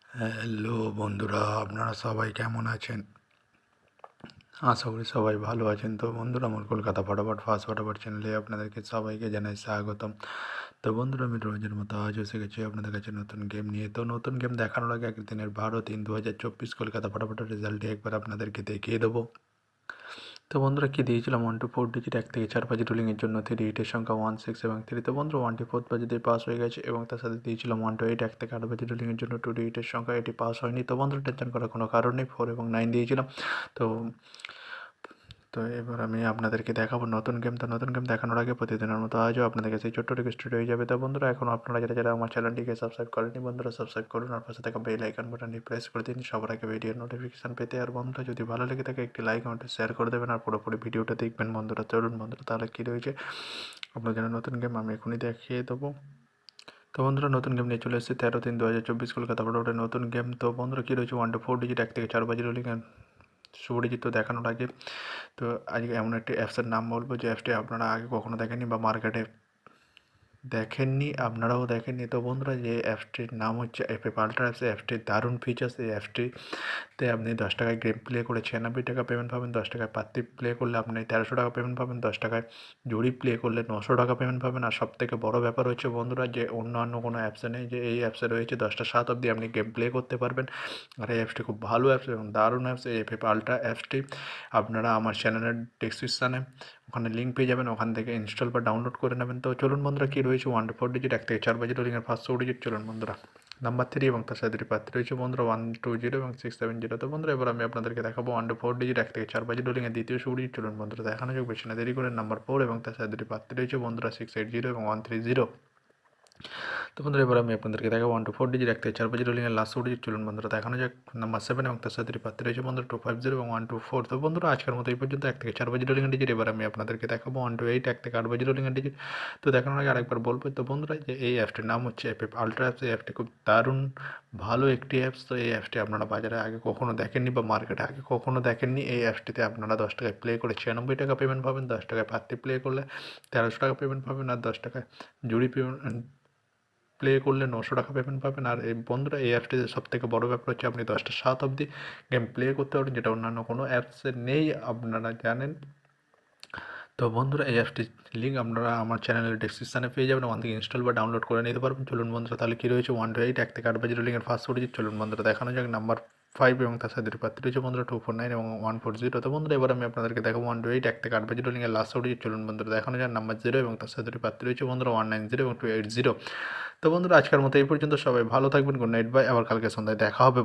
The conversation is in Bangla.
হ্যালো বন্ধুরা, আপনারা সবাই কেমন আছেন? আশা করি সবাই ভালো আছেন। তো বন্ধুরা, আমার কলকাতা ফটাফট ফার্স্ট ফটাফট চ্যানেলে আপনাদেরকে সবাইকে জানাই স্বাগতম। তো বন্ধুরা, আমি রোজের মতো আজও এসে গেছি আপনাদের কাছে নতুন গেম নিয়ে। তো নতুন গেম দেখানোর আগে একদিনের 12/3/2024 কলকাতা ফটাফটের রেজাল্টটি একবার আপনাদেরকে দেখিয়ে দেবো। তো বন্ধুরা, কি দিয়েছিলাম 1 to 4 ডিজিট 1 থেকে 4 বাজি রুলিংয়ের জন্য 3 হিটের সংখ্যা 1 6 এবং 3। তো বন্ধুরা, 1 to 4 বাজিতে পাস হয়ে গেছে এবং তার সাথে দিয়েছিলাম 1 to 8 1 থেকে 8 বাজি রুলিংয়ের জন্য 2 হিটের সংখ্যা, এটি পাস হয়নি। তো বন্ধুরা, টেনশন করার কোনো কারণ নেই, 4 এবং 9 দিয়েছিলাম। তো তো এবার আমি আপনাদেরকে দেখাবো নতুন গেম। তো নতুন গেম দেখানোর আগে প্রতিদিনের মতো আজও আপনাদের কাছে ছোট্ট রিকোয়েস্ট হয়ে যাবে। তো বন্ধুরা, এখন আপনারা যারা আমার চ্যানেলটিকে সাবস্ক্রাইব করেনি, বন্ধুরা সাবস্ক্রাইব করুন আর পাশে থাকা বেল আইকন বাটনটি প্রেস করে দিন সবার আগে ভিডিওর নোটিফিকেশান পেতে। আর বন্ধুরা, যদি ভালো লেগে থাকে একটি লাইক কমেন্ট শেয়ার করে দেবেন আর পুরোপুরি ভিডিওটা দেখবেন বন্ধুরা। চলুন বন্ধুরা, তাহলে কী রয়েছে আপনার জন্য নতুন গেম আমি এখনই দেখিয়ে দেবো। তো বন্ধুরা, নতুন গেম নিয়ে চলে এসেছে 13/3/2024 কলকাতা ফটাফটের নতুন গেম। তো বন্ধুরা, কী রয়েছে 1 to 4 ডিজিট 1 থেকে 4 বাজি রুলিং শুভ ডিজিট। তো দেখানোর আগে তো আজকে এমন একটি অ্যাপসের নাম বলবো যে অ্যাপসটি আপনারা আগে কখনো দেখেননি বা মার্কেটে দেখেননি, আপনারাও দেখেননি। তো বন্ধুরা, যে অ্যাপসটির নাম হচ্ছে এপে পাল্টা অ্যাপস। অ্যাপসটির দারুণ ফিচার্স। এই অ্যাপসটিতে আপনি 10 টাকায় গেম প্লে করে 96 টাকা পেমেন্ট পাবেন, 10 টাকায় পাত্তি প্লে করলে আপনি 1300 টাকা পেমেন্ট পাবেন, 10 টাকায় জুড়ি প্লে করলে 900 টাকা পেমেন্ট পাবেন। আর সবথেকে বড় ব্যাপার হচ্ছে বন্ধুরা, যে অন্যান্য কোনো অ্যাপসে নেই, যে এই অ্যাপসে রয়েছে 10টা 7 অবধি আপনি গেম প্লে করতে পারবেন। আর এই অ্যাপসটি খুব ভালো অ্যাপস এবং দারুণ অ্যাপস। এই এপে পাল্টা অ্যাপসটি আপনারা আমার চ্যানেলের ডেসক্রিপশানে ওখানে লিঙ্ক পেয়ে যাবেন, ওখান থেকে ইনস্টল বা ডাউনলোড করে নেবেন। তো চলুন বন্ধুরা, কী রয়েছে 1 to 4 ডিজিট 1 থেকে 4 বাজি রুলিংয়ের ফার্স্ট ডিজিট। চলুন বন্ধুরা, নাম্বার 3 এবং তার সাথে পাত্র রয়েছে বন্ধুরা 120 এবং 670। তো বন্ধুরা, এবার আমি আপনাদেরকে দেখাবো 1 to 4 ডিজিট 1 থেকে 4 বাজি রুলিংয়ের দ্বিতীয় ডিজিট। চলুন বন্ধুরা, দেখানো যাক, বেশি না দেরি করে নাম্বার 4 এবং তার সাথে পাত্র রয়েছে বন্ধুরা 680 এবং 130। তো বন্ধুরা, এবার আমি আপনাদেরকে দেখাবো 1 to 4 ডিজিট 1 থেকে 4 বাজি রুলিংয়ের লাস্ট ডিজিট। চলুন বন্ধুরা, দেখানো যাক নাম্বার 7 এবং তার সাথে পাত্র রয়েছে বন্ধুরা 250 এবং 124। তো বন্ধুরা, আজকের মতো এই পর্যন্ত 1 থেকে 4 বাজি রুলিংয়ের ডিজিট। এবার আমি আপনাদেরকে দেখাবো 1 to 8 1 থেকে 8 বাজি রুলিংয়ের ডিজিট। তো দেখানোর আগে আরেকবার বলবো, তো বন্ধুরা, যে এই অ্যাপটির নাম হচ্ছে অ্যাপে আলট্রা অ্যাপস। এই অ্যাপটি খুব দারুণ ভালো একটি অ্যাপস। তো এই অ্যাপটি আপনারা বাজারে আগে কখনো দেখেননি বা মার্কেটে আগে কখনো দেখেননি। এই অ্যাপটিতে আপনারা 10 টাকায় প্লে করে 96 টাকা পেমেন্ট পাবেন, 10 টাকায় পাত্তি প্লে করলে 1300 টাকা পেমেন্ট পাবেন, আর 10 টাকায় জুড়ি প্লে করলে 900 টাকা পেমেন্ট পাবেন। আর এই বন্ধুরা, এই অ্যাপটিতে সবথেকে বড় ব্যাপার হচ্ছে আপনি 10টা 7 অবধি গেম প্লে করতে পারবেন, যেটা অন্যান্য কোনো অ্যাপসে নেই, আপনারা জানেন। তো বন্ধুরা, এই অ্যাপটির লিঙ্ক আপনারা আমার চ্যানেলের ডেসক্রিপশানে পেয়ে যাবেন, ওখান থেকে ইনস্টল বা ডাউনলোড করে নিতে পারবেন। চলুন বন্ধুরা, তাহলে কী রয়েছে 1 to 8 1 থেকে 8 বাজি রুলিংয়ের ফার্স্ট ডিজিট। চলুন বন্ধুরা, দেখানো যাক নাম্বার 5 এবং তার সাথে পাত্র রয়েছে বন্ধুরা 249 এবং 140। তো বন্ধুরা, এবার আমি আপনাদেরকে দেখাবো 1 to 8 1 থেকে 8 বাজি রুলিংয়ের লাস্ট ডিজিট। চলুন বন্ধুরা, দেখানো যাক নাম্বার 0 এবং তার সাথে পাত্র রয়েছে বন্ধুরা 190 এবং 280। তো বন্ধুরা, আজকের মতো এই পর্যন্ত। সবাই ভালো থাকবেন। Good night, bye. আবার কালকে সন্ধ্যায় দেখা হবে।